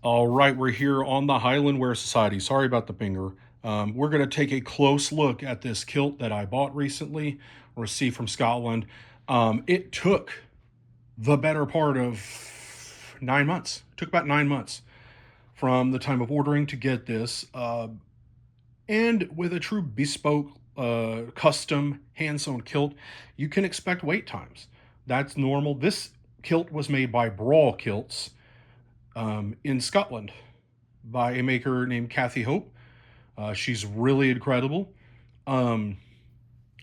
All right, we're here on the Highland Wear Society. Sorry about the pinger. We're going to take a close look at this kilt that I bought recently, received from Scotland. It took the better part of 9 months. It took about 9 months from the time of ordering to get this. And with a true bespoke, custom, hand sewn kilt, you can expect wait times. That's normal. This kilt was made by Braw Kilts in Scotland by a maker named Kathy Hope. She's really incredible. Um,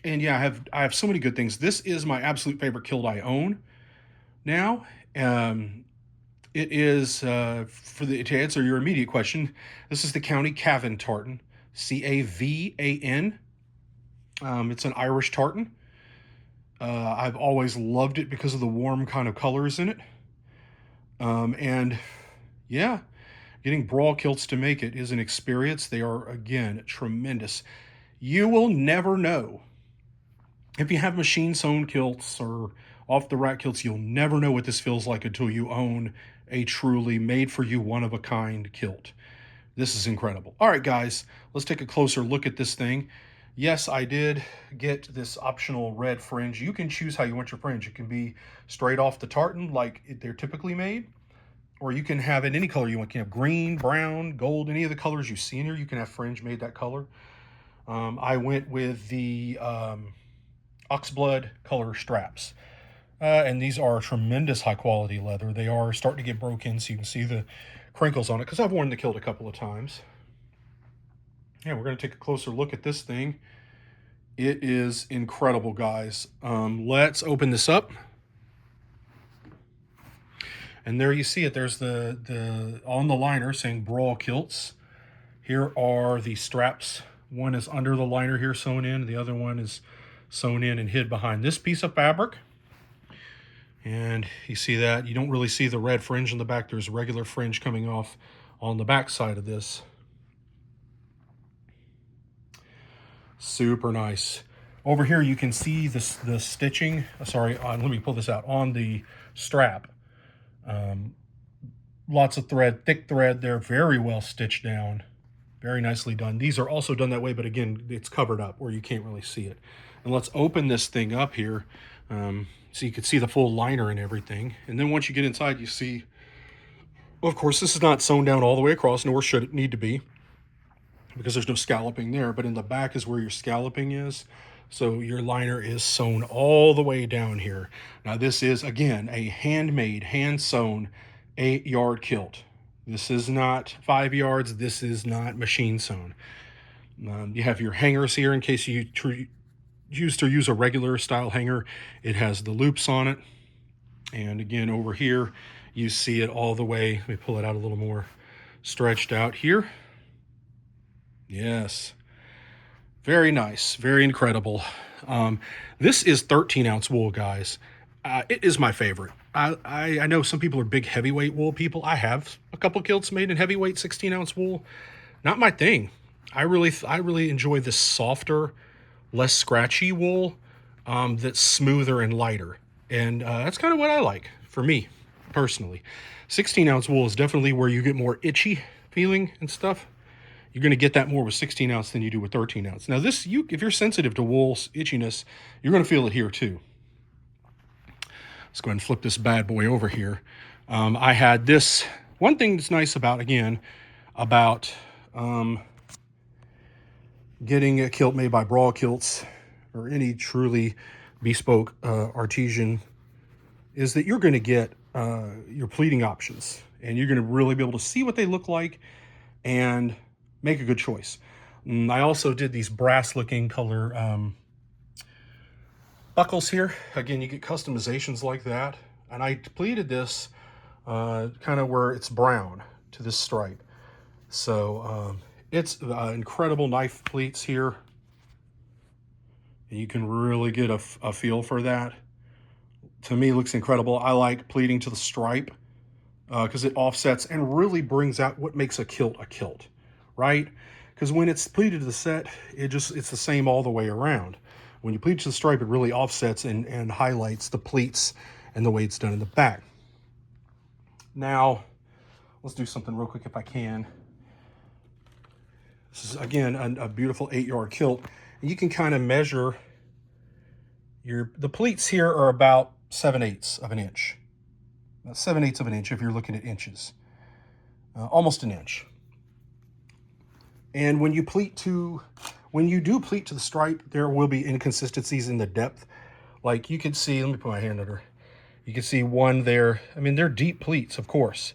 and yeah, I have so many good things. This is my absolute favorite kilt I own now. Um, it is to answer your immediate question. This is the County Cavan tartan, Cavan. It's an Irish tartan. I've always loved it because of the warm kind of colors in it. And yeah, getting Brawl Kilts to make it is an experience. They are, again, tremendous. You will never know. If you have machine sewn kilts or off the rack kilts, you'll never know what this feels like until you own a truly made for you, one of a kind kilt. This is incredible. All right, guys, let's take a closer look at this thing. Yes, I did get this optional red fringe. You can choose how you want your fringe. It can be straight off the tartan like they're typically made, or you can have it any color you want. You can have green, brown, gold, any of the colors you see in here. You can have fringe made that color. I went with the oxblood color straps. And these are tremendous high quality leather. They are starting to get broken, so you can see the crinkles on it, because I've worn the kilt a couple of times. Yeah, we're going to take a closer look at this thing. It is incredible, guys. Let's open this up. And there you see it. There's the on the liner saying Braw Kilts. Here are the straps. One is under the liner here sewn in. The other one is sewn in and hid behind this piece of fabric. And you see that. You don't really see the red fringe in the back. There's regular fringe coming off on the back side of this. Super nice. Over here you can see the stitching. Sorry, let me pull this out. On the strap. Lots of thread, thick thread there. Very well stitched down. Very nicely done. These are also done that way, but again, it's covered up where you can't really see it. And let's open this thing up here. So you can see the full liner and everything. And then once you get inside, you see, well, of course, this is not sewn down all the way across, nor should it need to be, because there's no scalloping there. But in the back is where your scalloping is. So your liner is sewn all the way down here. Now this is, again, a handmade, hand-sewn 8-yard kilt. This is not 5 yards. This is not machine sewn. You have your hangers here in case you use a regular style hanger. It has the loops on it. And again, over here, you see it all the way. Let me pull it out a little more. Stretched out here. Yes. Very nice. Very incredible. This is 13-ounce wool, guys. It is my favorite. I know some people are big heavyweight wool people. I have a couple kilts made in heavyweight 16-ounce wool. Not my thing. I really enjoy this softer, less scratchy wool that's smoother and lighter. And that's kind of what I like for me, personally. 16-ounce wool is definitely where you get more itchy feeling and stuff. You're going to get that more with 16-ounce than you do with 13-ounce. Now this, if you're sensitive to wool itchiness, you're going to feel it here too. Let's go ahead and flip this bad boy over here. I had this, one thing that's nice about, again, about getting a kilt made by Braw Kilts or any truly bespoke artisan is that you're going to get your pleating options, and you're going to really be able to see what they look like and make a good choice. I also did these brass looking color buckles here. Again, you get customizations like that. And I pleated this kind of where it's brown to this stripe. So it's incredible knife pleats here. And you can really get a feel for that. To me, it looks incredible. I like pleating to the stripe because it offsets and really brings out what makes a kilt, right? Because when it's pleated to the set, it's the same all the way around. When you pleat to the stripe, it really offsets and highlights the pleats and the way it's done in the back. Now, let's do something real quick if I can. This is, again, a beautiful 8-yard kilt. And you can kind of measure the pleats here are about 7/8 of an inch. About 7/8 of an inch if you're looking at inches. Almost an inch. And when you do pleat to the stripe, there will be inconsistencies in the depth. Like you can see, let me put my hand under. You can see one there. I mean, they're deep pleats, of course,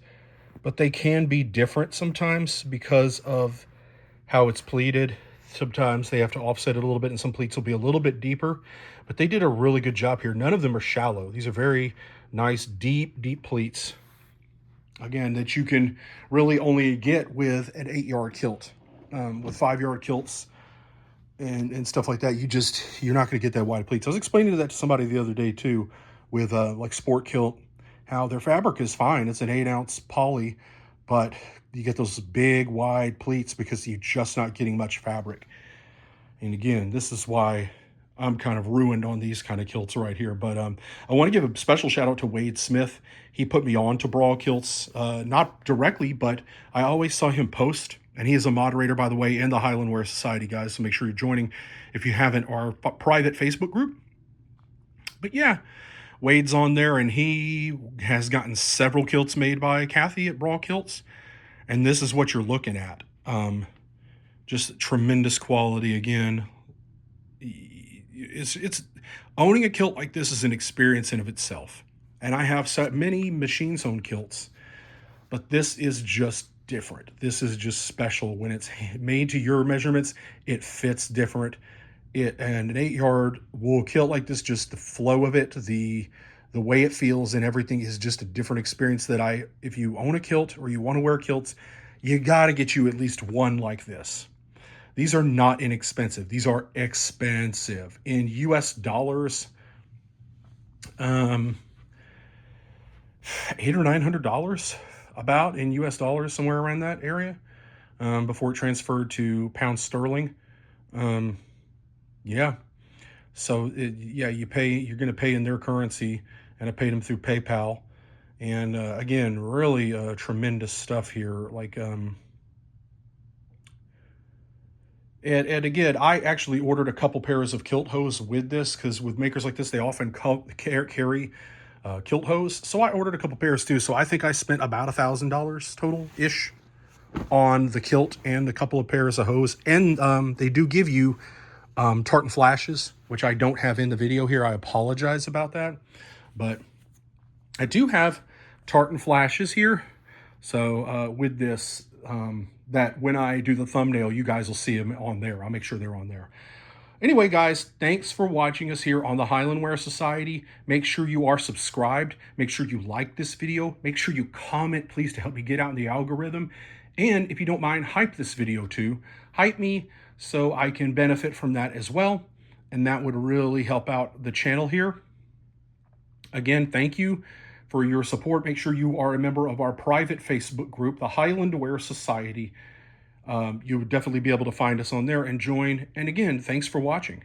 but they can be different sometimes because of how it's pleated. Sometimes they have to offset it a little bit, and some pleats will be a little bit deeper, but they did a really good job here. None of them are shallow. These are very nice, deep pleats. Again, that you can really only get with an 8-yard kilt. With 5-yard kilts and stuff like that, you're not going to get that wide pleats. I was explaining that to somebody the other day too, with like Sport Kilt, how their fabric is fine. It's an 8-ounce poly, but you get those big wide pleats because you're just not getting much fabric. And again, this is why I'm kind of ruined on these kind of kilts right here. But I want to give a special shout out to Wade Smith. He put me on to Braw Kilts, not directly, but I always saw him post. And he is a moderator, by the way, in the Highland Wear Society, guys. So make sure you're joining, if you haven't, our private Facebook group. But yeah, Wade's on there, and he has gotten several kilts made by Kathy at Braw Kilts. And this is what you're looking at. Just tremendous quality again. It's owning a kilt like this is an experience in of itself. And I have many machine sewn kilts, but this is just different. This is just special. When it's made to your measurements, it fits different. And an 8-yard wool kilt like this, just the flow of it, the way it feels and everything is just a different experience that if you own a kilt or you want to wear kilts, you got to get you at least one like this. These are not inexpensive. These are expensive. In US dollars, $800 or $900 about in US dollars, somewhere around that area, before it transferred to pound sterling. Yeah. So you're going to pay in their currency, and I paid them through PayPal. And again, really tremendous stuff here. Like, and again, I actually ordered a couple pairs of kilt hose with this, because with makers like this, they often carry kilt hose. So I ordered a couple pairs too. So I think I spent about $1,000 total-ish on the kilt and a couple of pairs of hose. And they do give you tartan flashes, which I don't have in the video here. I apologize about that. But I do have tartan flashes here. So with this, that when I do the thumbnail, you guys will see them on there. I'll make sure they're on there. Anyway, guys, thanks for watching us here on the Highland Wear Society. Make sure you are subscribed. Make sure you like this video. Make sure you comment, please, to help me get out in the algorithm. And if you don't mind, hype this video too. Hype me so I can benefit from that as well. And that would really help out the channel here. Again, thank you for your support. Make sure you are a member of our private Facebook group, the Highland Wear Society. You would definitely be able to find us on there and join. And again, thanks for watching.